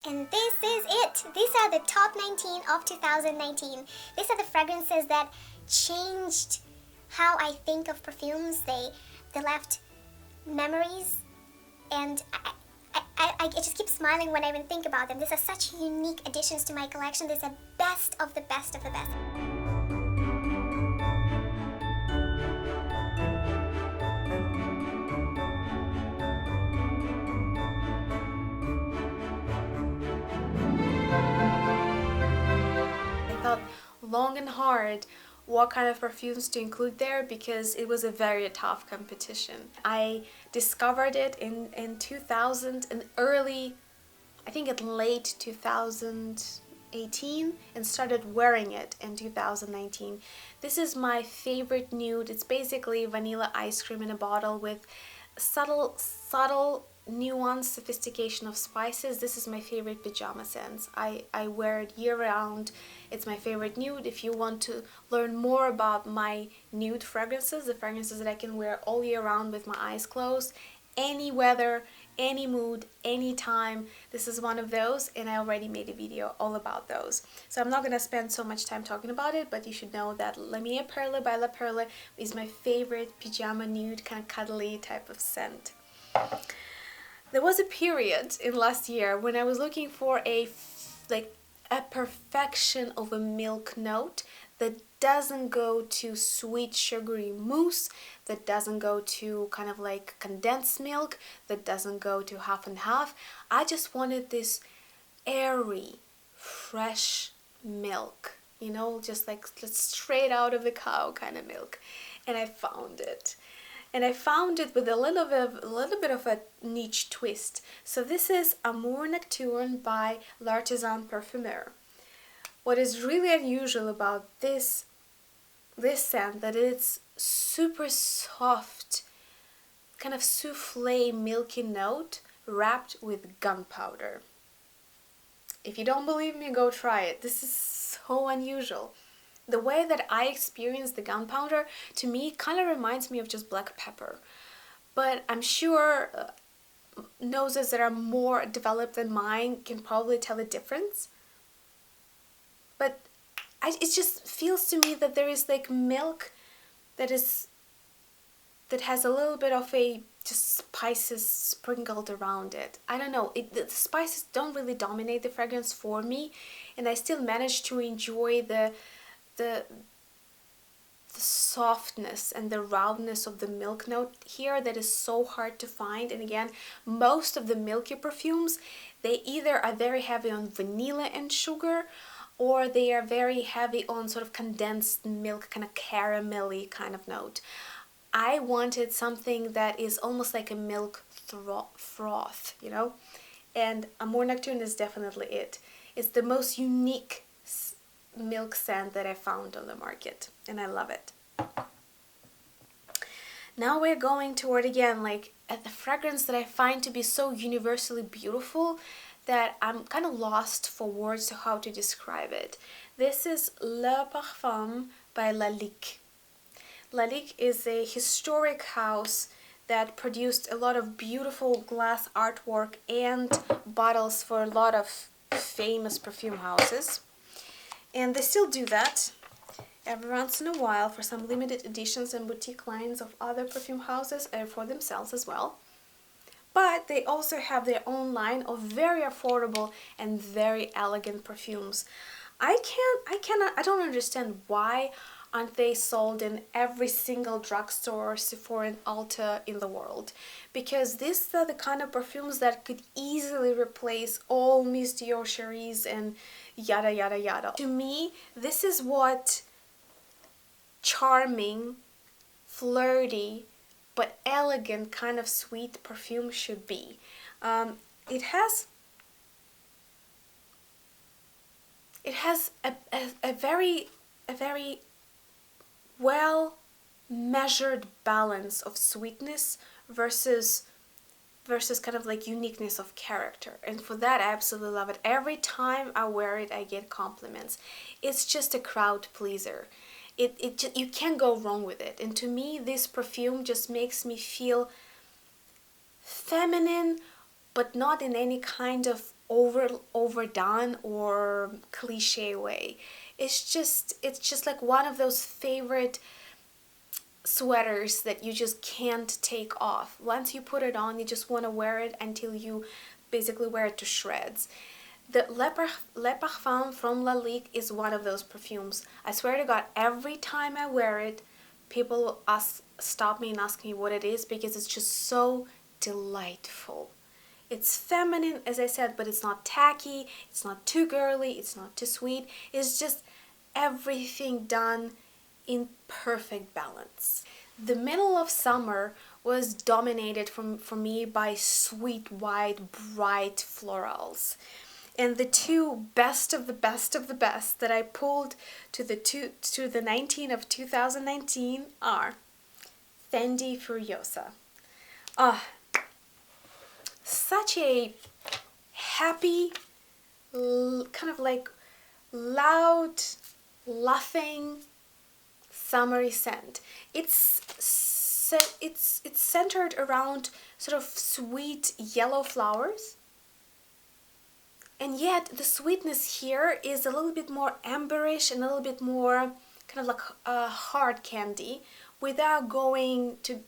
And this is it. These are the top 19 of 2019. These are the fragrances that changed how I think of perfumes. They left memories, and I just keep smiling when I even think about them. These are such unique additions to my collection. These are best of the best of the best. I thought long and hard what kind of perfumes to include there because it was a very tough competition. I discovered it in 2000 and early, I think in late 2018, and started wearing it in 2019. This is my favorite nude. It's basically vanilla ice cream in a bottle with subtle nuanced sophistication of spices. This is my favorite pajama scent. I wear it year round. It's my favorite nude. If you want to learn more about my nude fragrances, the fragrances that I can wear all year round with my eyes closed, any weather, any mood, any time, this is one of those, and I already made a video all about those. So I'm not going to spend so much time talking about it, but you should know that La Mia Perla by La Perla is my favorite pajama nude, kind of cuddly type of scent. There was a period in last year when I was looking for a perfection of a milk note that doesn't go to sweet sugary mousse, that doesn't go to kind of like condensed milk, that doesn't go to half and half. I just wanted this airy, fresh milk, you know, just like straight out of the cow kind of milk. And I found it. And I found it with a little bit of a niche twist. So this is Amour Nocturne by L'Artisan Parfumeur. What is really unusual about this scent that it's super soft, kind of souffle milky note wrapped with gunpowder. If you don't believe me, go try it. This is so unusual. The way that I experience the gunpowder, to me, kind of reminds me of just black pepper. But I'm sure noses that are more developed than mine can probably tell the difference. But it just feels to me that there is like milk that has a little bit of a just spices sprinkled around it. I don't know, the spices don't really dominate the fragrance for me, and I still manage to enjoy the softness and the roundness of the milk note here that is so hard to find. And again, most of the milky perfumes, they either are very heavy on vanilla and sugar, or they are very heavy on sort of condensed milk, kind of caramelly kind of note. I wanted something that is almost like a milk froth, you know? And Amour Nocturne is definitely it. It's the most unique milk scent that I found on the market, and I love it. Now we're going toward, again, like at the fragrance that I find to be so universally beautiful that I'm kind of lost for words to how to describe it. This is Le Parfum by Lalique. Lalique is a historic house that produced a lot of beautiful glass artwork and bottles for a lot of famous perfume houses. And they still do that every once in a while for some limited editions and boutique lines of other perfume houses and for themselves as well. But they also have their own line of very affordable and very elegant perfumes. I don't understand why aren't they sold in every single drugstore, Sephora and Ulta in the world? Because these are the kind of perfumes that could easily replace all Miss Dior Cheries and yada yada yada. To me, this is what charming, flirty, but elegant kind of sweet perfume should be. It has a very well measured balance of sweetness versus kind of like uniqueness of character, and for that I absolutely love it. Every time I wear it I get compliments. It's just a crowd pleaser. You can't go wrong with it, and to me this perfume just makes me feel feminine, but not in any kind of overdone or cliche way. It's just like one of those favorite sweaters that you just can't take off. Once you put it on, you just want to wear it until you basically wear it to shreds. The Le Parfum from Lalique is one of those perfumes. I swear to God, every time I wear it, people stop me and ask me what it is, because it's just so delightful. It's feminine, as I said, but it's not tacky, it's not too girly, it's not too sweet. It's just everything done in perfect balance. The middle of summer was dominated for me by sweet, white, bright florals. And the two best of the best of the best that I pulled to the 19 of 2019 are Fendi Furiosa. Such a happy, kind of like loud, laughing, summery scent. It's centered around sort of sweet yellow flowers, and yet the sweetness here is a little bit more amberish and a little bit more kind of like a hard candy, without going to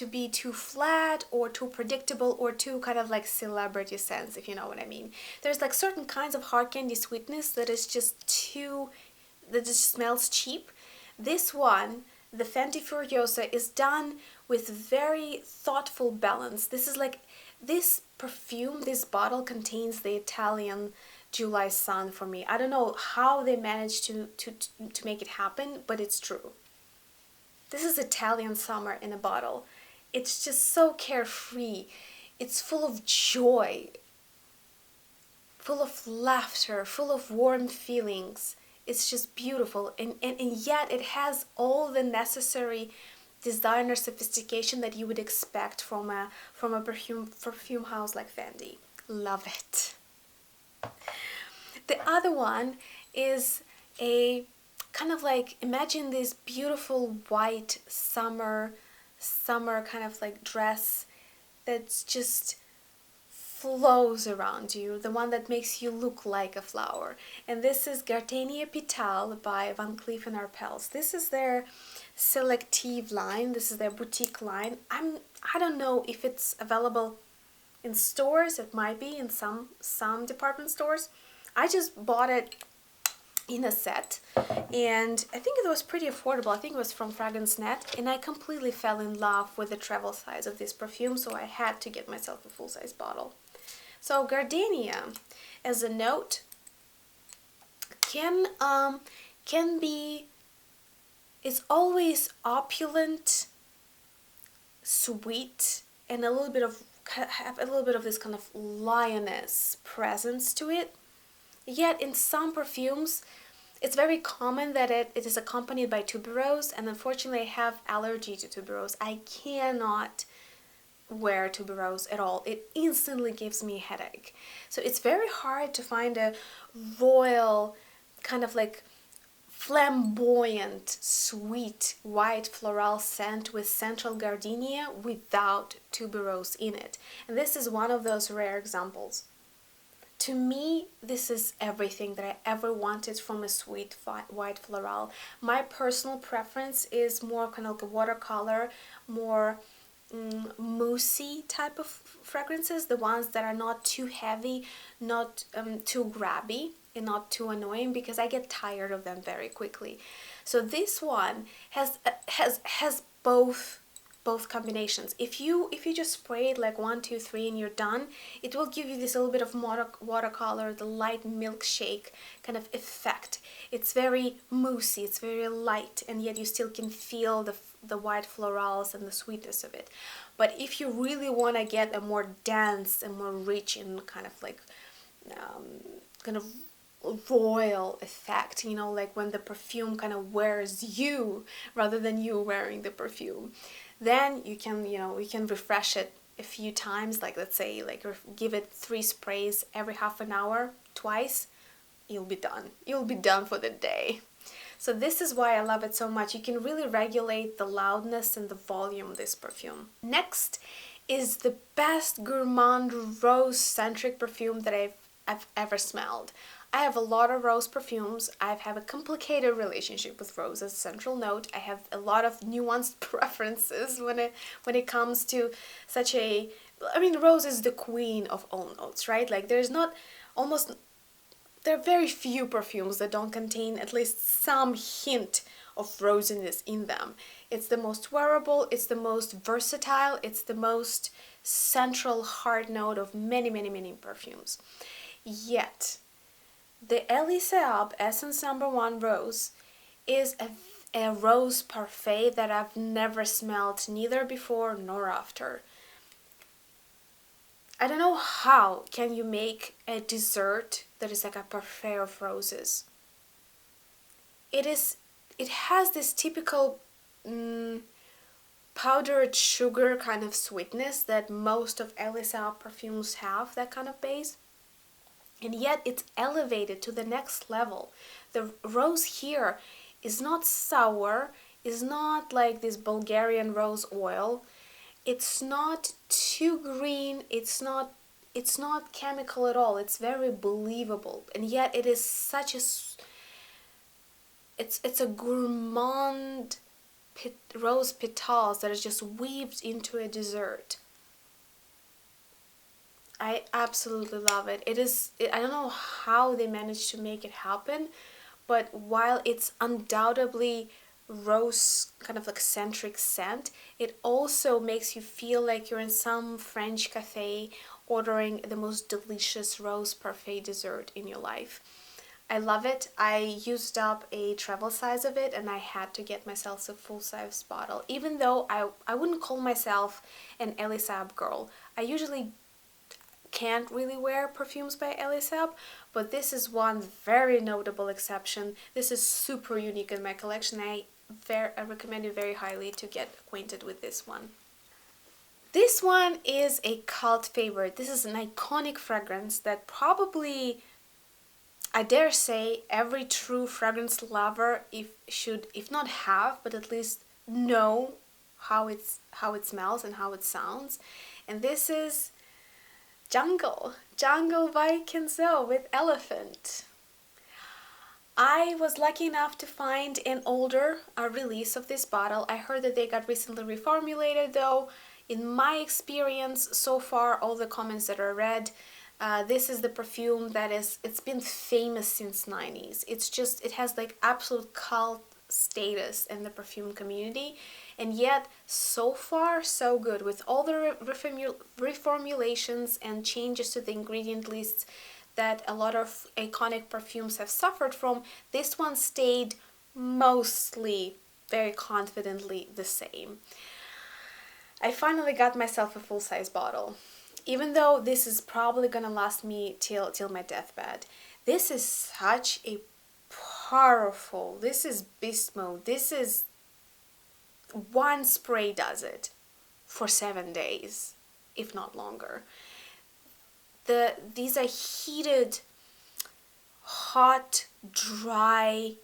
be too flat or too predictable or too kind of like celebrity scents, if you know what I mean. There's like certain kinds of hard candy sweetness that just smells cheap. This one, the Fendi Furiosa, is done with very thoughtful balance. This perfume, this bottle contains the Italian July sun for me. I don't know how they managed to make it happen, but it's true. This is Italian summer in a bottle. It's just so carefree. It's full of joy, full of laughter, full of warm feelings. It's just beautiful, and yet it has all the necessary designer sophistication that you would expect from a perfume house like Fendi. Love it. The other one is a kind of like, imagine this beautiful white summer kind of like dress that's just flows around you, the one that makes you look like a flower. And this is Gardenia Pétale by Van Cleef & Arpels. This is their selective line. This is their boutique line. I don't know if it's available in stores. It might be in some department stores. I just bought it in a set, and I think it was pretty affordable. I think it was from Fragrance Net, and I completely fell in love with the travel size of this perfume, so I had to get myself a full-size bottle. So Gardenia, as a note, can be, it's always opulent, sweet, and have a little bit of this kind of lioness presence to it. Yet in some perfumes, it's very common that it is accompanied by tuberose, and unfortunately I have allergy to tuberose. I cannot wear tuberose at all. It instantly gives me a headache. So it's very hard to find a royal, kind of like flamboyant, sweet, white floral scent with central gardenia without tuberose in it. And this is one of those rare examples. To me, this is everything that I ever wanted from a sweet white floral. My personal preference is more kind of like a watercolor, more moussey type of fragrances, the ones that are not too heavy, not too grabby, and not too annoying, because I get tired of them very quickly. So this one has both combinations. If you just spray it like 1, 2, 3 and you're done, it will give you this little bit of watercolor, the light milkshake kind of effect. It's very moussey, it's very light, and yet you still can feel the white florals and the sweetness of it. But if you really want to get a more dense and more rich and kind of like kind of royal effect, you know, like when the perfume kind of wears you rather than you wearing the perfume, then you can refresh it a few times, like let's say like give it 3 sprays every half an hour, twice, you'll be done for the day. So this is why I love it so much. You can really regulate the loudness and the volume of this perfume. Next is the best gourmand rose centric perfume that I've I've ever smelled. I have a lot of rose perfumes. I have a complicated relationship with rose as a central note. I have a lot of nuanced preferences when it comes to such a, I mean, rose is the queen of all notes, right? Like there's not almost, there are very few perfumes that don't contain at least some hint of rosiness in them. It's the most wearable, it's the most versatile, it's the most central heart note of many, many, many perfumes. Yet, the Elie Seab Essence No. 1 Rose is a rose parfait that I've never smelled, neither before nor after. I don't know how can you make a dessert that is like a parfait of roses. It has this typical powdered sugar kind of sweetness that most of Elie Seab perfumes have, that kind of base. And yet it's elevated to the next level. The rose here is not sour, is not like this Bulgarian rose oil. It's not too green, it's not chemical at all. It's very believable. And yet it is such a it's a gourmand rose petals that is just weaved into a dessert. I absolutely love it. I don't know how they managed to make it happen, but while it's undoubtedly rose kind of eccentric scent, it also makes you feel like you're in some French cafe ordering the most delicious rose parfait dessert in your life. I love it. I used up a travel size of it and I had to get myself a full-size bottle. Even though I wouldn't call myself an Elie Seab girl. I usually can't really wear perfumes by Elie Seab, but this is one very notable exception. This is super unique in my collection. I recommend you very highly to get acquainted with this one. This one is a cult favorite. This is an iconic fragrance that probably, I dare say, every true fragrance lover should, if not have, but at least know how it smells and how it sounds. And this is Jungle by Kenzo with Elephant. I was lucky enough to find an older release of this bottle. I heard that they got recently reformulated though. In my experience so far, all the comments that I read, this is the perfume that it's been famous since 90s. It has like absolute cult status in the perfume community, and yet so far so good. With all the reformulations and changes to the ingredient lists that a lot of iconic perfumes have suffered from, this one stayed mostly very confidently the same. I finally got myself a full-size bottle, even though this is probably gonna last me till my deathbed. This is such a powerful, this is beast mode. This is, one spray does it for 7 days, if not longer. These are heated, hot, dry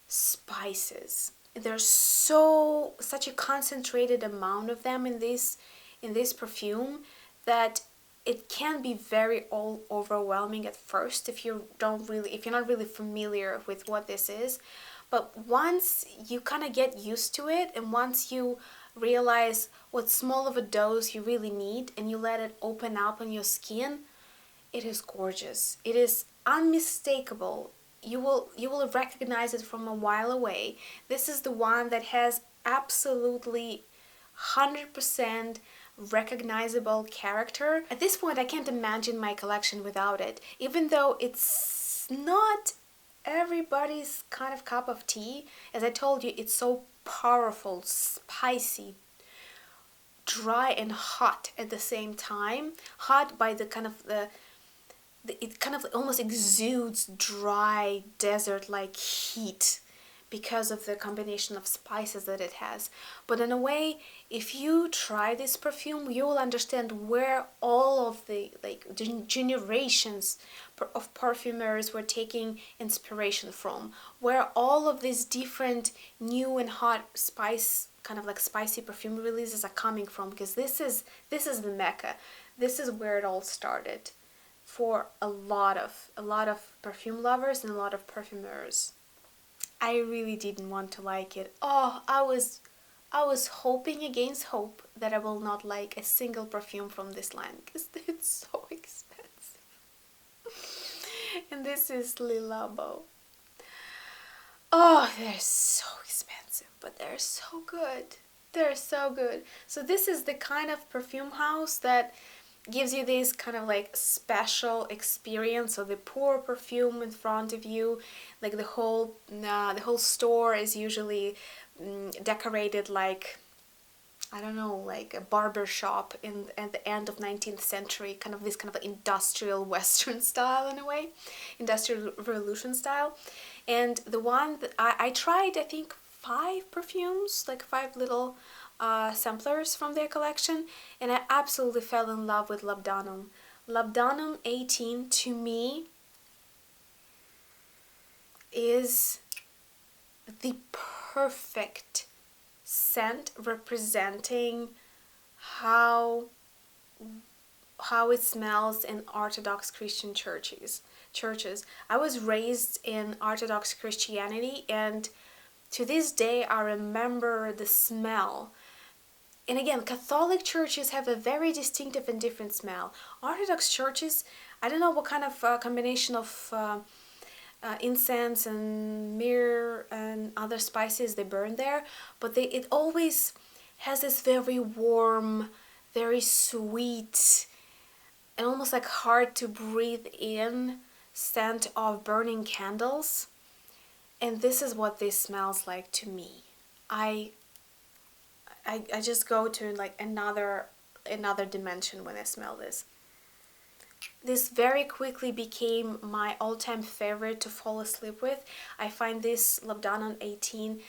spices. There's such a concentrated amount of them in this perfume that it can be very overwhelming at first if you're not really familiar with what this is. But once you kind of get used to it, and once you realize what small of a dose you really need, and you let it open up on your skin, it is gorgeous. It is unmistakable. You will recognize it from a while away. This is the one that has absolutely 100% recognizable character. At this point, I can't imagine my collection without it, even though it's not everybody's kind of cup of tea. As I told you, it's so powerful, spicy, dry and hot at the same time. Hot by the kind of it kind of almost exudes dry desert-like heat because of the combination of spices that it has. But in a way, if you try this perfume, you will understand where all of the generations of perfumers were taking inspiration from, where all of these different new and hot spice, kind of like spicy perfume releases are coming from, because this is the Mecca. This is where it all started. for a lot of perfume lovers and a lot of perfumers. I really didn't want to like it. Oh, I was hoping against hope that I will not like a single perfume from this line because it's so expensive. And this is Le Labo. Oh, they're so expensive, but they're so good. They're so good. So this is the kind of perfume house that gives you this kind of like special experience. So they pour perfume in front of you, like the whole store is usually decorated like, I don't know, like a barber shop at the end of 19th century, kind of this kind of industrial Western style in a way, Industrial Revolution style. And the one that I tried, I think 5 perfumes, like 5 little samplers from their collection, and I absolutely fell in love with Labdanum. Labdanum 18 to me is the perfect scent representing how it smells in Orthodox Christian churches. I was raised in Orthodox Christianity, and to this day I remember the smell. And again, Catholic churches have a very distinctive and different smell. Orthodox churches, I don't know what kind of combination of incense and myrrh and other spices they burn there, but it always has this very warm, very sweet, and almost like hard to breathe in scent of burning candles. And this is what this smells like to me. I just go to like another dimension when I smell this. This very quickly became my all-time favorite to fall asleep with. I find this Labdanum 18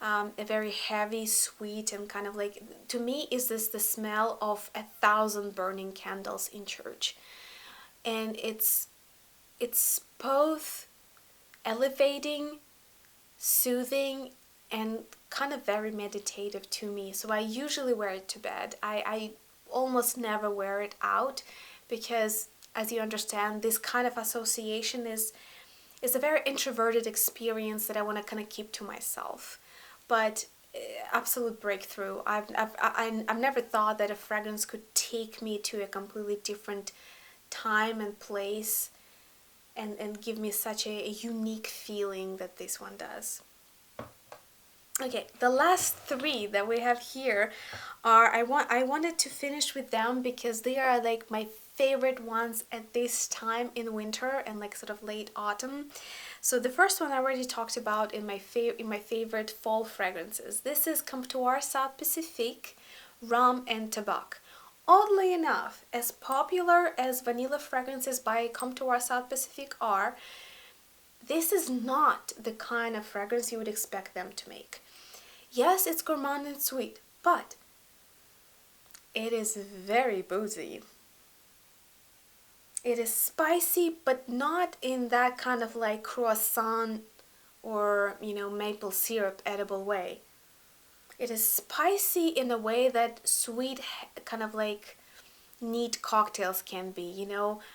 a very heavy, sweet, and kind of like, to me, is this the smell of 1,000 burning candles in church. And it's both elevating, soothing, and kind of very meditative to me. So I usually wear it to bed. I almost never wear it out because, as you understand, this kind of association is a very introverted experience that I want to kind of keep to myself. But absolute breakthrough. I've never thought that a fragrance could take me to a completely different time and place and give me such a unique feeling that this one does. Okay, the last 3 that we have here are, I wanted to finish with them because they are like my favorite ones at this time in winter and like sort of late autumn. So the first one I already talked about in my favorite fall fragrances. This is Comptoir South Pacific Rum and Tobacco. Oddly enough, as popular as vanilla fragrances by Comptoir South Pacific are, this is not the kind of fragrance you would expect them to make. Yes, it's gourmand and sweet, but it is very boozy. It is spicy, but not in that kind of like croissant or, maple syrup edible way. It is spicy in a way that sweet kind of like neat cocktails can be,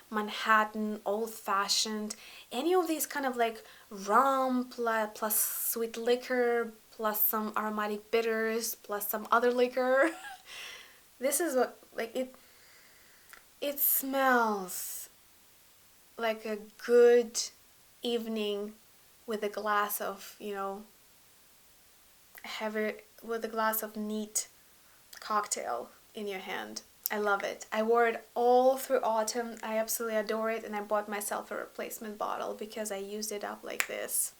Manhattan, old-fashioned, any of these kind of like rum plus sweet liquor plus some aromatic bitters plus some other liquor. This is what, like, it smells like a good evening with a glass of, with a glass of neat cocktail in your hand. I love it. I wore it all through autumn. I absolutely adore it, and I bought myself a replacement bottle because I used it up like this.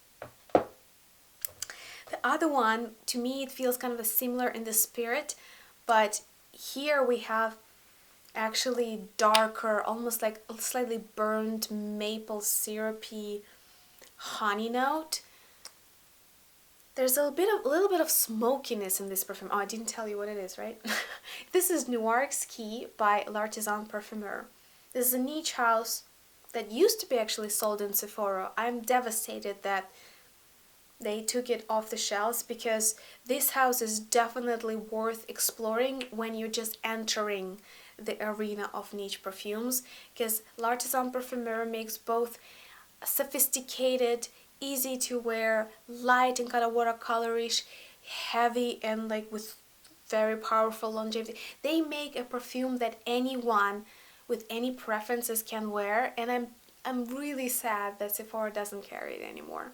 The other one, to me, it feels kind of similar in the spirit, but here we have actually darker, almost like slightly burnt maple syrupy honey note. There's a little bit of smokiness in this perfume. Oh, I didn't tell you what it is, right? This is Noir's Key by L'Artisan Parfumeur. This is a niche house that used to be actually sold in Sephora. I'm devastated that they took it off the shelves because this house is definitely worth exploring when you're just entering the arena of niche perfumes, because L'Artisan Parfumeur makes both sophisticated, easy to wear, light and kind of watercolorish, heavy and like with very powerful longevity. They make a perfume that anyone with any preferences can wear, and I'm really sad that Sephora doesn't carry it anymore.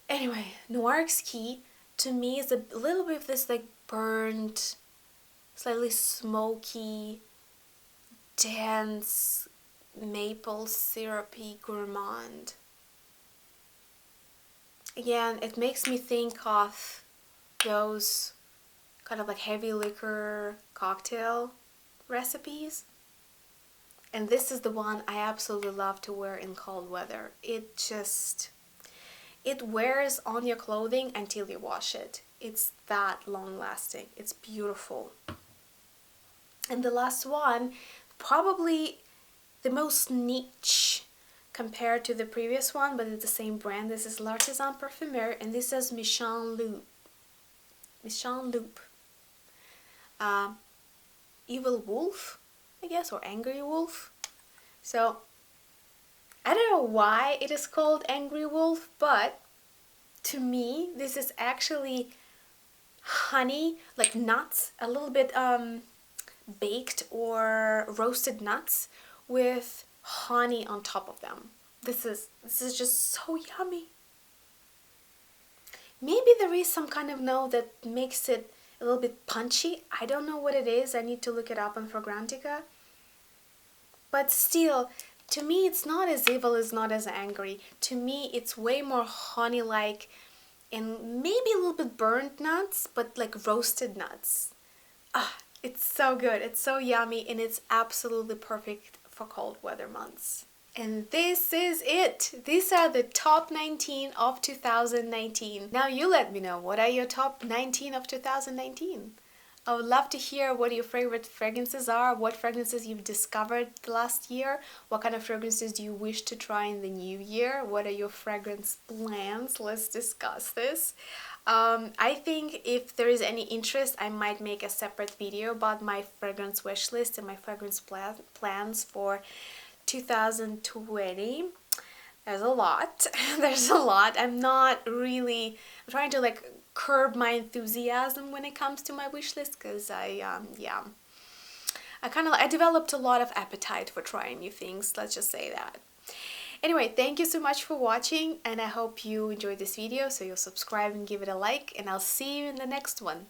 Anyway, Noir Exquis to me is a little bit of this like burnt, slightly smoky, dense, maple syrupy gourmand. Again, it makes me think of those kind of like heavy liquor cocktail recipes. And this is the one I absolutely love to wear in cold weather. It wears on your clothing until you wash it. It's that long lasting. It's beautiful. And the last one, probably the most niche compared to the previous one, but it's the same brand. This is L'Artisan Parfumeur, and this is Méchant Loup. Méchant Loup. Evil Wolf, I guess, or Angry Wolf. So I don't know why it is called Angry Wolf, but to me this is actually honey, like nuts, a little bit baked or roasted nuts with honey on top of them. This is just so yummy. Maybe there is some kind of note that makes it a little bit punchy. I don't know what it is. I need to look it up on Fragrantica. But still, to me, it's not as evil, it's not as angry. To me, it's way more honey-like and maybe a little bit burnt nuts, but like roasted nuts. Ah, it's so good. It's so yummy, and it's absolutely perfect for cold weather months. And this is it. These are the top 19 of 2019. Now you let me know, what are your top 19 of 2019? I would love to hear what your favorite fragrances are, what fragrances you've discovered the last year, what kind of fragrances do you wish to try in the new year, what are your fragrance plans? Let's discuss this. I think if there is any interest, I might make a separate video about my fragrance wish list and my fragrance plans for 2020. There's a lot. There's a lot. I'm trying to like curb my enthusiasm when it comes to my wish list, because I developed a lot of appetite for trying new things, let's just say that. Anyway, thank you so much for watching, and I hope you enjoyed this video, so you'll subscribe and give it a like, and I'll see you in the next one.